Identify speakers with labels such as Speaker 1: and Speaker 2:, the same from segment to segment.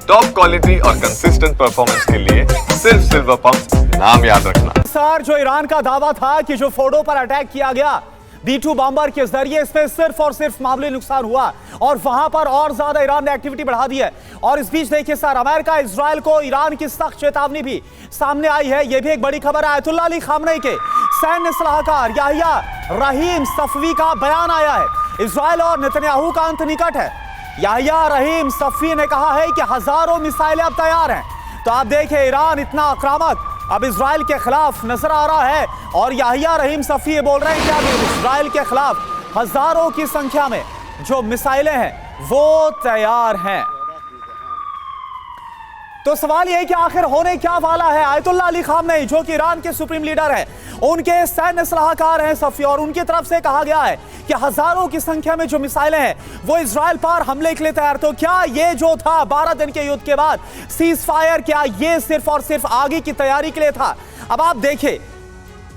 Speaker 1: Top quality और consistent performance के लिए सिर्फ सिल्वर पंप नाम याद रखना।
Speaker 2: सर, जो ईरान का दावा था कि जो फोर्डो पर अटैक किया गया B-2 बॉम्बर के जरिए, इसमें सिर्फ और सिर्फ मामूली नुकसान हुआ और वहां पर और ज्यादा ईरान ने एक्टिविटी बढ़ा दी है। और इस बीच देखिए सर, अमेरिका इजराइल को ईरान की सख्त चेतावनी भी सामने आई है। यह भी एक बड़ी खबर है। आयतुल्लाह अली खामनेई के सैन्य सलाहकार याहिया रहीम सफवी का बयान आया है। इजराइल और नेतन्याहू का अंत निकट है। याहिया रहीम सफवी ने कहा है कि हजारों मिसाइलें अब तैयार हैं। तो आप देखें, ईरान इतना आक्रामक अब इजराइल के खिलाफ नजर आ रहा है और याहिया रहीम सफवी ये बोल रहे हैं कि अब इजराइल के खिलाफ हजारों की संख्या में जो मिसाइलें हैं वो तैयार हैं। तो सवाल यह है कि आखिर होने क्या वाला है। आयतुल्लाह अली खामनेई जो कि ईरान के सुप्रीम लीडर हैं, उनके सैन्य सलाहकार हैं सफवी, और उनकी तरफ से कहा गया है कि हजारों की संख्या में जो मिसाइलें हैं वो इजराइल पर हमले के लिए तैयार। तो क्या ये जो था 12 दिन के युद्ध के बाद सीज फायर, क्या ये सिर्फ और सिर्फ आगे की तैयारी के लिए था? अब आप देखिए,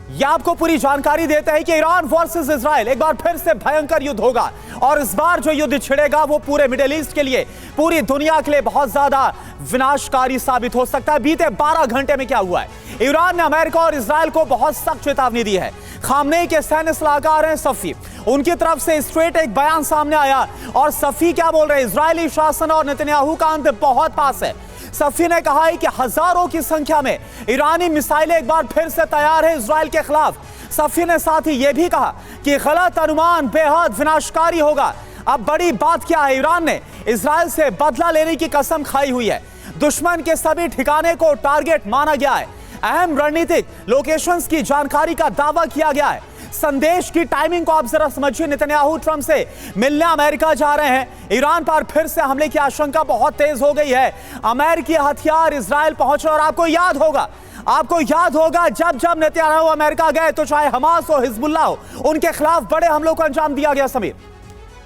Speaker 2: ये आपको पूरी जानकारी देते हैं कि ईरान वर्सेस इजराइल एक बार फिर से भयंकर युद्ध होगा और इस बार जो युद्ध छिड़ेगा वो पूरे मिडिल ईस्ट के लिए, पूरी दुनिया के लिए बहुत ज्यादा विनाशकारी साबित हो सकता है। बीते 12 घंटे में क्या हुआ है, ईरान ने अमेरिका और इजराइल को बहुत सख्त चेतावनी दी है। खामनेई के सैन्य सलाहकार हैं सफवी, उनकी तरफ से स्ट्रेट एक बयान सामने आया और सफवी क्या बोल रहे हैं, इजरायली शासन और नेतन्याहू का अंत बहुत पास है। सफवी ने कहा है कि हजारों की संख्या में ईरानी मिसाइलें एक बार फिर से तैयार है इजराइल के खिलाफ। सफवी ने साथ ही यह भी कहा कि गलत अनुमान बेहद विनाशकारी होगा। अब बड़ी बात क्या है, ईरान ने इजराइल से बदला लेने की कसम खाई हुई है। दुश्मन के सभी ठिकाने को टारगेट माना गया है। अहम रणनीतिक लोकेशंस की जानकारी का दावा किया गया है। संदेश की टाइमिंग को आप जरा समझिए। नेतन्याहू ट्रंप से मिलने अमेरिका जा रहे हैं। ईरान पर फिर से हमले की आशंका बहुत तेज हो गई है। अमेरिकी हथियार इजराइल पहुंचे और आपको याद होगा जब जब नेतन्याहू अमेरिका गए तो चाहे हमास हो, हिजबुल्लाह हो, उनके खिलाफ बड़े हमलों को अंजाम दिया गया। समीर,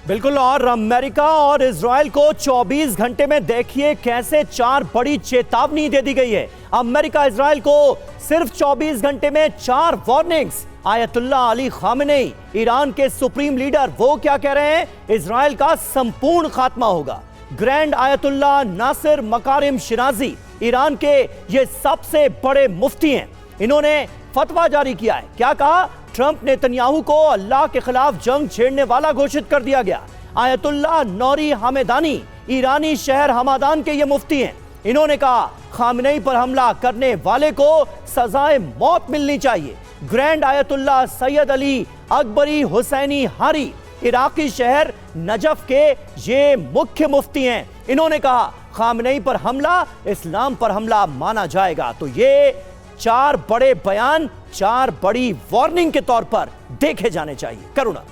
Speaker 3: बिल्कुल, और अमेरिका और इजराइल को 24 घंटे में देखिए कैसे 4 बड़ी चेतावनी दे दी गई है। अमेरिका इजराइल को सिर्फ 24 घंटे में 4 warnings. Ayatollah Ali Khamenei, Iran के सुप्रीम लीडर, वो क्या कह रहे हैं, इजराइल का संपूर्ण खात्मा होगा। Grand Ayatollah Naser Makarem Shirazi, Iran के ये सबसे बड़े मुफ्ती हैं, इन्होंने फतवा जारी किया है। क्या कहा, ट्रंप नेतन्याहू को अल्लाह के खिलाफ जंग छेड़ने वाला घोषित कर दिया गया। आयतुल्लाह नौरी हमेदानी, ईरानी शहर हमादान के ये मुफ्ती हैं, इन्होंने कहा खामनेई पर हमला करने वाले को सजाए मौत मिलनी चाहिए। ग्रैंड आयतुल्लाह सैयद अली अकबरी हुसैनी हारी, इराकी शहर नजफ के ये मुख्य मुफ्ती हैं, इन्होंने कहा खामनेई पर हमला इस्लाम पर हमला माना जाएगा। तो ये 4 बड़े बयान, 4 बड़ी वार्निंग के तौर पर देखे जाने चाहिए। करुणा।